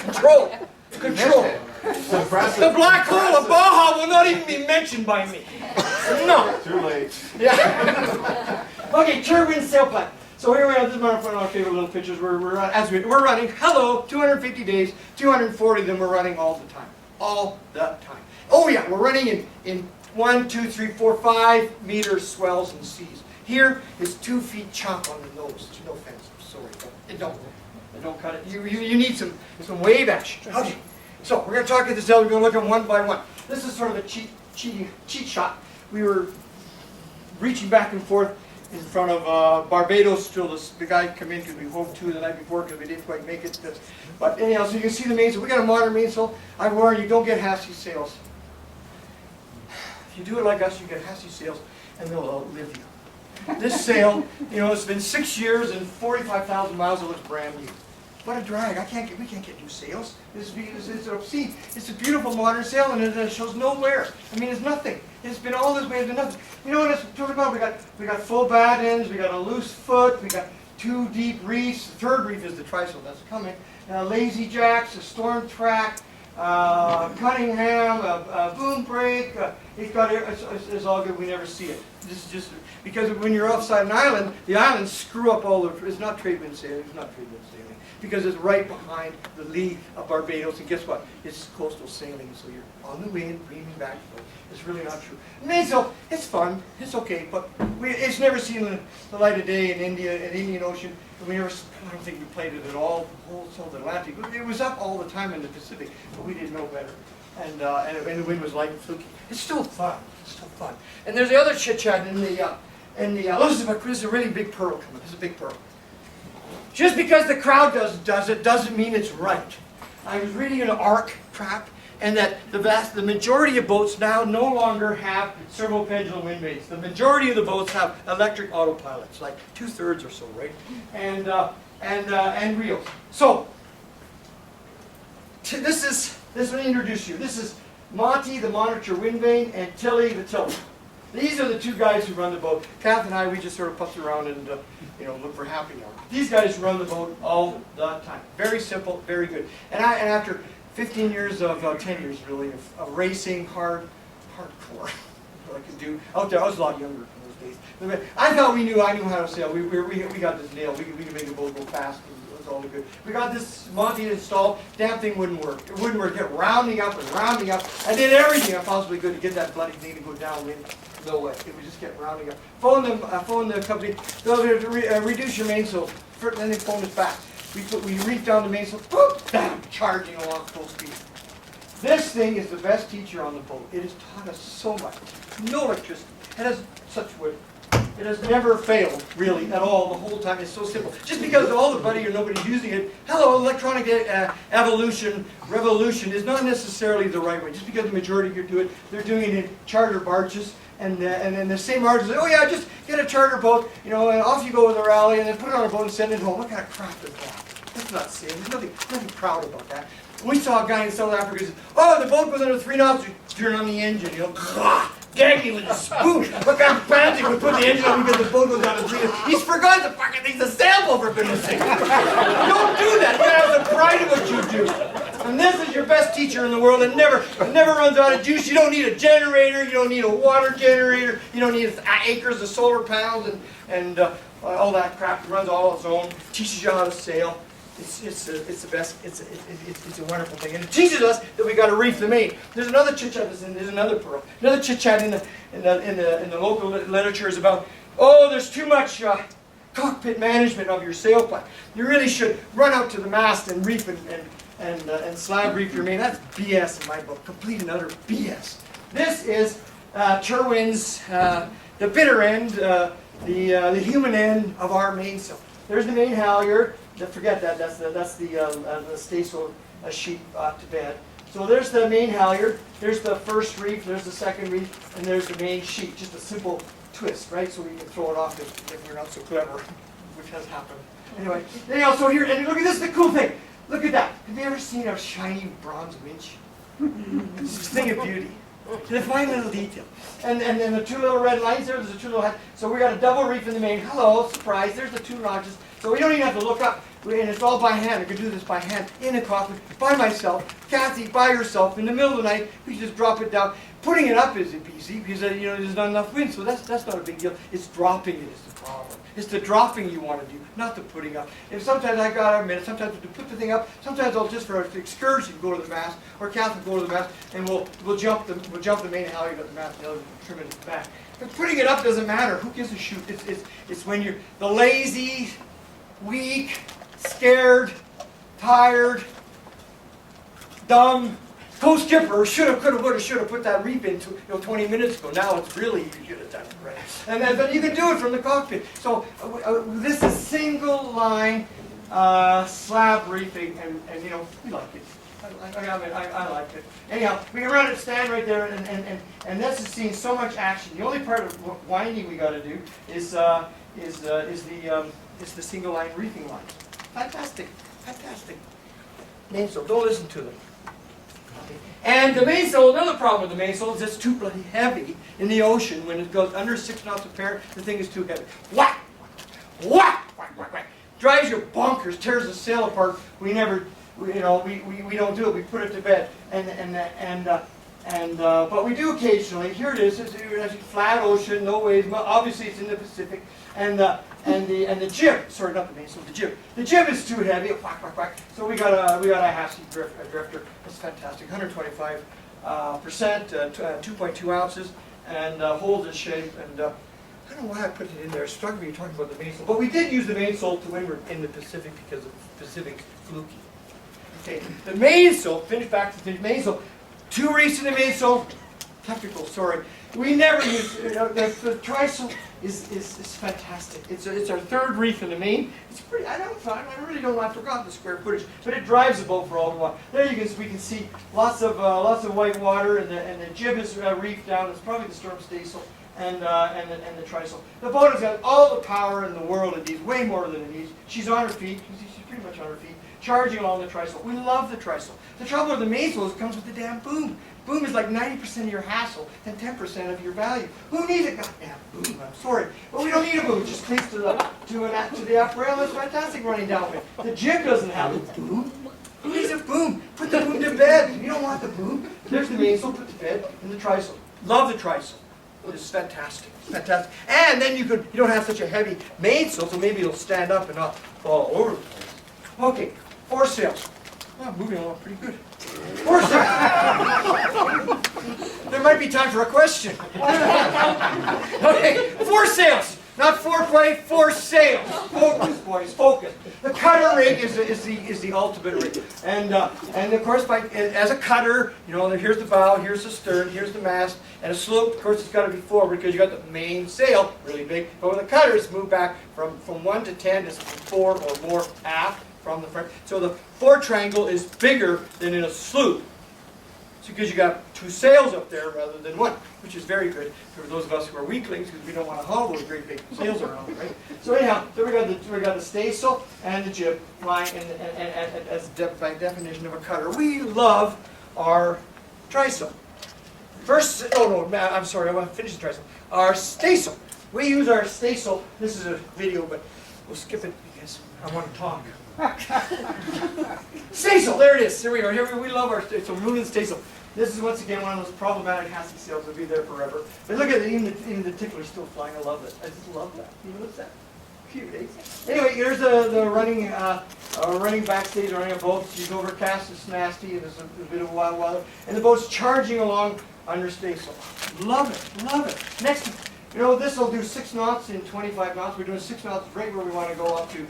Control. Control. The black hole of Baja will not even be mentioned by me. No. Too late. Yeah. Okay, turbine sail plan. So here we are. This is one of our favorite little pictures. We're running. Hello, 250 days, 240 of them. We're running all the time. All the time. Oh yeah, we're running in 1, 2, 3, 4, 5 meter swells and seas. Here is 2 feet chop on the nose. No offense. I'm sorry, but it don't cut it. You need some wave action. Okay. So we're going to talk at this We're going to look at one by one. This is sort of a cheat shot. We were reaching back and forth in front of Barbados till the guy come in because we hove to the night before because we didn't quite make it. But anyhow, so you can see the mainsail. We got a modern mainsail. I warn you, don't get Hassie sails. If you do it like us, you get Hassie sails and they'll outlive you. This sail, it's been 6 years and 45,000 miles. It looks brand new. What a drag! We can't get new sails. It's obscene. It's a beautiful modern sail, and it shows no wear. I mean, it's nothing. It's been all this way. It's been nothing. You know what it's talking about? We got full bad ends. We got a loose foot. We got 2 deep reefs. The 3rd reef is the trysail that's coming. Lazy jacks, a storm track, Cunningham, a boom brake. It's all good. We never see it. This is just because when you're offside an island, the islands screw up all the. It's not trade wind sailing. It's not trade wind sailing. Because it's right behind the lee of Barbados, and guess what? It's coastal sailing, so you're on the wind, reaming back and forth. It's really not true. Mainsail, it's fun, it's okay, but it's never seen the light of day in Indian Ocean. And I don't think we played it at all. The whole South Atlantic. It was up all the time in the Pacific, but we didn't know better. And the wind was light and fluky. It's still fun. It's still fun. And there's the other chit chat in the. This is a really big pearl coming. This is a big pearl. Just because the crowd does it doesn't mean it's right. I was reading an ARC crap, and that the majority of boats now no longer have servo-pendulum wind vanes. The majority of the boats have electric autopilots, like 2/3 or so, right? And reels. So this will introduce you. This is Monty, the monitor wind vane, and Tilly, the tiller. These are the 2 guys who run the boat. Kath and I, we just sort of puff around and look for happy hour. These guys run the boat all the time. Very simple, very good. And after 15 years of 10 years really of racing, hardcore, what I could do out there. I was a lot younger in those days. I thought I knew how to sail. We got this nailed. We could make the boat go fast. It was all good. We got this Monty installed. Damn thing wouldn't work. It wouldn't work. It kept rounding up and rounding up. I did everything I possibly could to get that bloody thing to go downwind. No way. It would just kept rounding up. Phone the company. They'll reduce your mainsail. Then they phone us back. We reef down the mainsail. Boom! Bam! Charging along full speed. This thing is the best teacher on the boat. It has taught us so much. No electricity. It has such wood. It has never failed, really, at all, the whole time. It's so simple. Just because all the buddy or nobody's using it, hello, electronic revolution is not necessarily the right way. Just because the majority of you do it, they're doing it in charter barges. And then the same artist says, oh yeah, just get a charter boat, and off you go with a rally, and then put it on a boat and send it home. What kind of crap is that? That's not safe. There's nothing proud about that. We saw a guy in South Africa who said, oh, the boat goes under 3 knots, you turn on the engine, gagging with a spoon. What kind of fancy would put the engine on because the boat goes down to 3 knots? He's forgot the fucking thing's a sailboat, for goodness sake. Don't do that. You gotta have the pride of what you do. And this is your best teacher in the world. It never runs out of juice. You don't need a generator. You don't need a water generator. You don't need acres of solar panels and all that crap. It runs all on its own. Teaches you how to sail. It's the best. It's a wonderful thing, and it teaches us that we got to reef the main. There's another chit chat. There's another pearl. Another chit chat in the local literature is about there's too much cockpit management of your sail plan. You really should run out to the mast and reef and slab reef your main. That's BS in my book. Complete and utter BS. This is Terwin's, the bitter end, the human end of our mainsail. There's the main halyard. Forget that. That's the Staysail sheet to bed. So there's the main halyard. There's the first reef. There's the second reef, and there's the main sheet. Just a simple twist, right? So we can throw it off if we're not so clever, which has happened. Anyway, so here, and look at this. The cool thing. Look at that. Have you ever seen a shiny bronze winch? It's a thing of beauty. The fine little detail. And then the 2 little red lines there's the 2 little. So we got a double reef in the main. Hello, surprise. There's the 2 notches. So we don't even have to look up. and it's all by hand. I could do this by hand in a cockpit by myself. Kathy by herself in the middle of the night. We just drop it down. Putting it up is easy because there's not enough wind, so that's not a big deal. It's dropping it is the problem. It's the dropping you want to do, not the putting up. And sometimes I gotta admit, sometimes to put the thing up, sometimes I'll just for an excursion go to the mast, or Kathy will go to the mast, and we'll jump the main halyard at the mast, the other trim it at the back. But putting it up doesn't matter. Who gives a shoot? It's when you're the lazy, weak, scared, tired, dumb. Co-skipper should have, could have, would have, should have put that reef in 20 minutes ago. Now it's really, you should have done it, right? And then, but you can do it from the cockpit. So this is single line slab reefing, and we like it. I like it. Anyhow, we can run it, stand right there, and this is seeing so much action. The only part of winding we got to do is the single line reefing line. Fantastic, fantastic. Mainsail, don't listen to them. And the mainsail, another problem with the mainsail is it's too bloody heavy in the ocean. When it goes under 6 knots apparent, the thing is too heavy. Whack! Whack! Whack! Whack! Whack! Drives you bonkers, tears the sail apart. We never, we don't do it. We put it to bed. But we do occasionally. Here it is. It's a flat ocean, no waves. Obviously, it's in the Pacific. And the jib, sorry, not the mainsail, the jib. The jib is too heavy. Whack, whack, whack. So we got a half-seat drifter. It's fantastic. 125%, 2.2 ounces, and holds its shape. And I don't know why I put it in there. It's struck me talking about the mainsail. But we did use the mainsail to windward in the Pacific because the Pacific's fluky. Okay, the mainsail. Finish back to the mainsail. 2 reefs in the mainsail. Technical, sorry. We never use the trysail is fantastic. It's our 3rd reef in the main. It's pretty. I really don't. I forgot the square footage, but it drives the boat for all we want. There we can see lots of white water, and the jib is reefed down. It's probably the storm staysail and the trysail. The boat has got all the power in the world it needs, way more than it needs. She's on her feet. She's pretty much on her feet, charging along the trysail. We love the trysail. The trouble with the mainsail is it comes with the damn boom. Boom is like 90% of your hassle and 10% of your value. Who needs a goddamn boom? I'm sorry. But we don't need a boom. It just cleaves to the up rail. It's fantastic running downwind. The jib doesn't have a boom. Who needs a boom? Put the boom to bed. You don't want the boom. There's the mainsail, put to bed, and the trysail. Love the trysail. It's fantastic. Fantastic. And then you don't have such a heavy mainsail, so maybe it'll stand up and not fall over the place. Okay, foresails. Oh, moving along pretty good. Foresail. There might be time for a question. Okay, foresails. Not foreplay, foresails. Focus, boys, focus. The cutter rig is the ultimate rig. And of course, as a cutter, here's the bow, here's the stern, here's the mast, and a sloop. Of course, it's got to be forward because you got the main sail, really big. But with the cutter, it's moved back from 1 to 10. It's 4 or more aft from the front. So the fore triangle is bigger than in a sloop. It's because you got 2 sails up there rather than 1, which is very good for those of us who are weaklings because we don't want to haul those great big sails around, right? So anyhow, so we got the staysail and the jib flying, and as by definition of a cutter, we love our trysail. First, I'm sorry, I want to finish the trysail. Our staysail. We use our staysail. This is a video, but we'll skip it because I want to talk. Staysail, there it is. Here we are. We love our staysail. We're moving the staysail. This is once again one of those problematic Hassie sails that'll be there forever. But look at it, even the tickler's still flying. I love it. I just love that. You notice that? Cute, eh? Anyway, here's the running backstage, running a boat. She's overcast, it's nasty, and there's a bit of wild weather. And the boat's charging along under staysail. Love it, love it. Next, this will do 6 knots in 25 knots. We're doing 6 knots right where we want to go up to,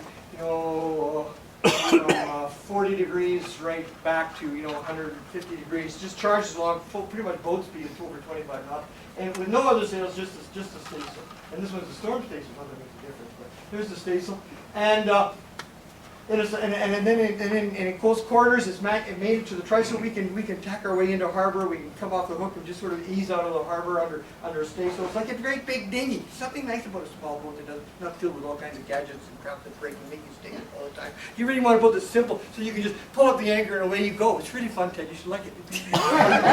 40 degrees right back to 150 degrees. Just charges along pretty much boat speed until over 25 knots, and with no other sails, just a staysail. And this one's a storm staysail, not that makes a difference. But here's the staysail, and then in close quarters, it's made it to the trysail. We can tack our way into harbor. We can come off the hook and just sort of ease out of the harbor under a staysail. It's like a great big dinghy. Something nice about a small boat that does not filled with all kinds of gadgets and crap that break and make you stand all the time. You really want a boat that's simple, so you can just pull up the anchor and away you go. It's really fun, Ted. You should like it.